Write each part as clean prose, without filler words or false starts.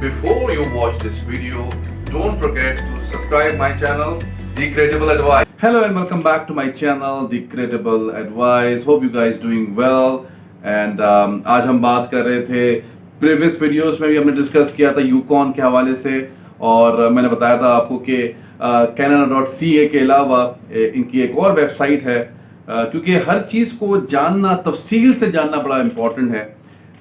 Before you watch this video, don't forget to subscribe my channel, The Credible Advice. Hello and welcome back to my channel, The Credible Advice. Hope you guys doing well. And आज हम बात कर रहे थे previous videos में भी हमने discuss किया था यूकॉन के हवाले से, और मैंने बताया था आपको कि canada.ca के अलावा इनकी एक और वेबसाइट है, क्योंकि हर चीज़ को जानना, तफसील से जानना बड़ा इम्पोर्टेंट है।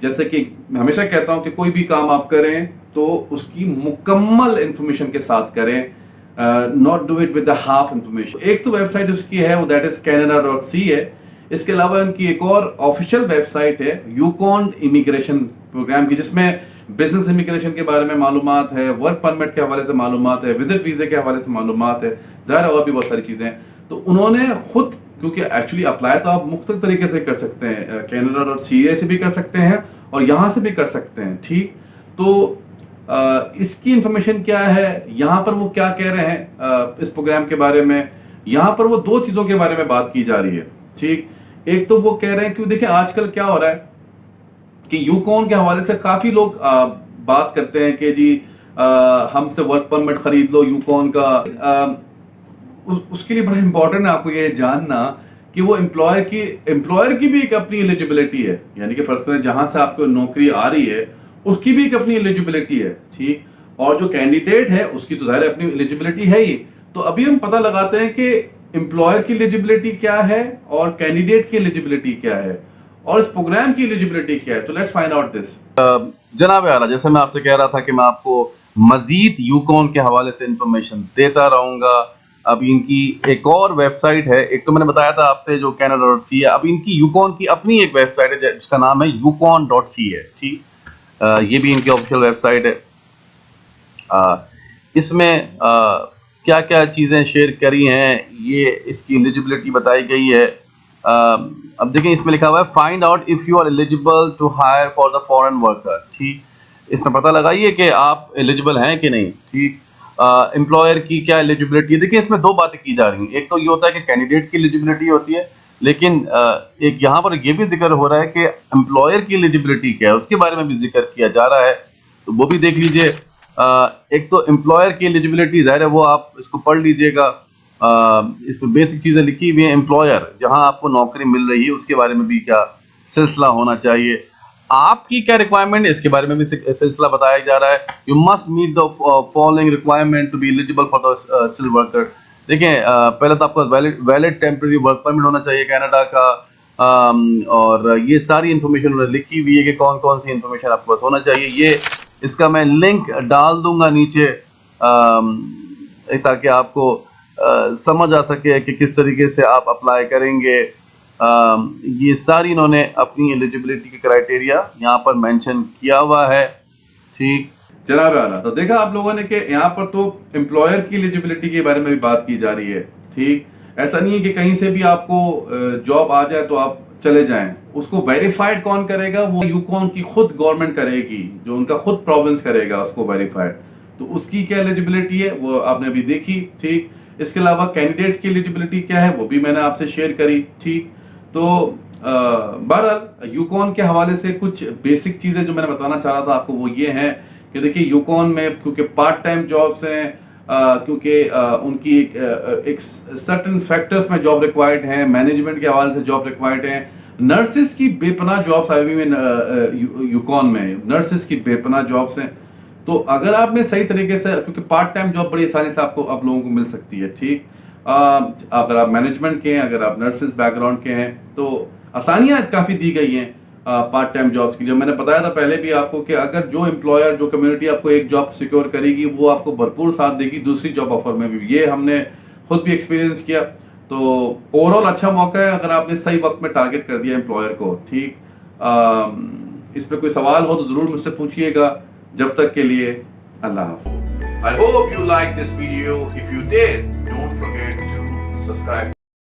जैसे कि मैं हमेशा कहता हूं कि कोई भी काम आप करें तो उसकी मुकम्मल इंफॉर्मेशन के साथ करें, not do it with the half information. एक तो वेबसाइट उसकी है वो दैट इज canada.ca। इसके अलावा उनकी एक और ऑफिशियल वेबसाइट है यूकॉन इमिग्रेशन प्रोग्राम की, जिसमें बिजनेस इमिग्रेशन के बारे में मालूमात है, वर्क परमिट के हवाले से मालूमात है, विजिट वीज़े के हवाले से मालूमात है, ज़ाहिर और भी बहुत सारी चीज़ें हैं। तो उन्होंने खुद, क्योंकि एक्चुअली अप्लाई तो आप मुख्तलिफ तरीके से कर सकते हैं, canada.ca से भी कर सकते हैं और यहाँ से भी कर सकते हैं, ठीक। तो इसकी इंफॉर्मेशन क्या है, यहाँ पर वो क्या कह रहे हैं इस प्रोग्राम के बारे में। यहाँ पर वो दो चीज़ों के बारे में बात की जा रही है, ठीक। एक तो वो कह रहे हैं कि देखिए आजकल क्या हो रहा है कि यूकॉन के हवाले से काफ़ी लोग बात करते हैं कि जी हमसे वर्क परमिट खरीद लो यूकॉन का। उसके लिए बड़ा इंपॉर्टेंट है आपको ये जानना कि वो एम्प्लॉयर की भी एक अपनी एलिजिबिलिटी है, यानी कि फर्स्ट में जहां से आपको नौकरी आ रही है उसकी भी एक अपनी एलिजिबिलिटी है, ठीक। और जो कैंडिडेट है उसकी तो ज़ाहिर अपनी एलिजिबिलिटी है ही। तो अभी हम पता लगाते हैं कि एम्प्लॉयर की एलिजिबिलिटी क्या है और कैंडिडेट की एलिजिबिलिटी क्या है और इस प्रोग्राम की एलिजिबिलिटी क्या है। तो लेट्स फाइंड आउट दिस। जनाब आला, जैसे मैं आपसे कह रहा था कि मैं आपको मजीद यूकॉन के हवाले से इंफॉर्मेशन देता रहूंगा। अब इनकी एक और वेबसाइट है, एक तो मैंने बताया था आपसे जो canada.ca, अब इनकी यूकॉन की अपनी एक वेबसाइट है जिसका नाम है yukon.ca, ठीक। ये भी इनकी ऑफिशियल वेबसाइट है। इसमें क्या क्या चीज़ें शेयर करी हैं, ये इसकी एलिजिबिलिटी बताई गई है। अब देखें, इसमें लिखा हुआ है find out if you are eligible to hire for the foreign worker, ठीक। इसमें पता लगाइए कि आप एलिजिबल हैं कि नहीं, ठीक। एम्प्लॉयर की क्या एलिजिबिलिटी है। देखिए, इसमें दो बातें की जा रही हैं। एक तो ये होता है कि कैंडिडेट की एलिजिबिलिटी होती है, लेकिन एक यहाँ पर ये भी जिक्र हो रहा है कि एम्प्लॉयर की एलिजिबिलिटी क्या है, उसके बारे में भी जिक्र किया जा रहा है। तो वो भी देख लीजिए। एक तो एम्प्लॉयर की एलिजिबिलिटी, ज़ाहिर है वो आप इसको पढ़ लीजिएगा। इसमें बेसिक चीज़ें लिखी हुई हैं। एम्प्लॉयर, जहाँ आपको नौकरी मिल रही है उसके बारे में भी क्या सिलसिला होना चाहिए, आपकी क्या रिक्वायरमेंट है, इसके बारे में भी सिलसिला बताया जा रहा है। You must meet the following requirement to be eligible for the skill worker. देखें, पहले तो आपका वैलिड टेम्परेरी वर्क परमिट होना चाहिए कनाडा का, और ये सारी इन्फॉर्मेशन उन्होंने लिखी हुई है कि कौन कौन सी इन्फॉर्मेशन आपके पास होना चाहिए। ये इसका मैं लिंक डाल दूंगा नीचे, ताकि आपको समझ आ सके कि किस तरीके से आप अप्लाई करेंगे। ये सारी इन्होंने अपनी एलिजिबिलिटी के क्राइटेरिया यहाँ पर मेंशन किया हुआ है, ठीक। जनाब आला, तो देखा आप लोगों ने कि यहाँ पर तो एम्प्लॉयर की एलिजिबिलिटी के बारे में भी बात की जा रही है, ठीक। ऐसा नहीं है कि कहीं से भी आपको जॉब आ जाए तो आप चले जाएं। उसको वेरीफाइड कौन करेगा? वो यूकॉन की खुद गवर्नमेंट करेगी, जो उनका खुद प्रोविंस करेगा उसको वेरीफाइड। तो उसकी क्या एलिजिबिलिटी है वो आपने अभी देखी, ठीक। इसके अलावा कैंडिडेट की एलिजिबिलिटी क्या है वो भी मैंने आपसे शेयर करी, ठीक। तो बहरहाल यूकॉन के हवाले से कुछ बेसिक चीज़ें जो मैंने बताना चाह रहा था आपको वो ये हैं कि देखिए यूकॉन में क्योंकि पार्ट टाइम जॉब्स हैं, क्योंकि उनकी एक सर्टन फैक्टर्स में जॉब रिक्वायर्ड हैं, मैनेजमेंट के हवाले से जॉब रिक्वायर्ड हैं, नर्सेज की बेपनाह जॉब्स आई हुई में यूकॉन में नर्सेज की बेपनाह जॉब्स हैं। तो अगर आप में सही तरीके से, क्योंकि पार्ट टाइम जॉब बड़ी आसानी से आपको आप लोगों को मिल सकती है, ठीक। अगर आप मैनेजमेंट के हैं, अगर आप नर्सेज बैकग्राउंड के हैं, तो आसानियाँ काफ़ी दी गई हैं पार्ट टाइम जॉब्स की। जो मैंने बताया था पहले भी आपको कि अगर जो एम्प्लॉयर, जो कम्युनिटी आपको एक जॉब सिक्योर करेगी वो आपको भरपूर साथ देगी दूसरी जॉब ऑफर में भी। ये हमने खुद भी एक्सपीरियंस किया। तो ओवरऑल अच्छा मौका है अगर आपने सही वक्त में टारगेट कर दिया एम्प्लॉयर को, ठीक। इस पर कोई सवाल हो तो ज़रूर मुझसे पूछिएगा। जब तक के लिए अल्लाह हाफ़िज़। I hope you like this video. If you did, don't forget to subscribe.